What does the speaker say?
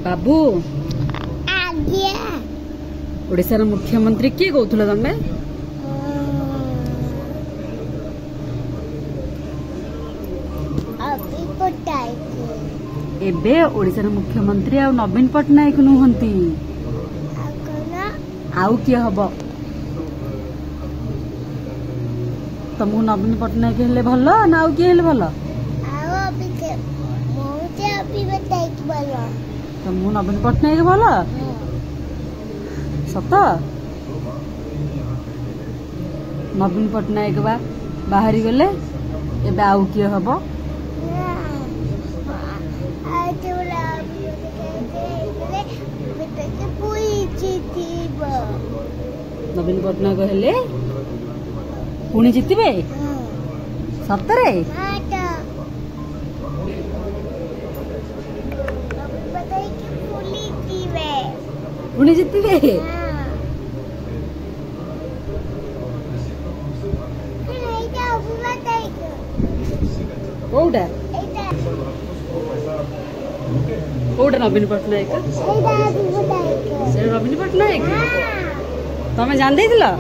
बाबू आज्ञा ओडिसा रो मुख्यमंत्री किए कहूला तमे अभी पटाई एबे ओडिसा रो मुख्यमंत्री आ नवीन पटनायक नुहंती आउ किए हबो तुमको नवीन पटनायक हेले भल ना आउ किए हेले भल तुमको नवीन पटनायक भल सत नवीन पटनायक बा बाहरी गले एबे आउ किए हबो नवीन पटनायक हेले पुणी जितबे सतरे पुणी जितबे कोउडा कोउडा नवीन पटनायक से नवीन पटनायक तमे जान देइथिला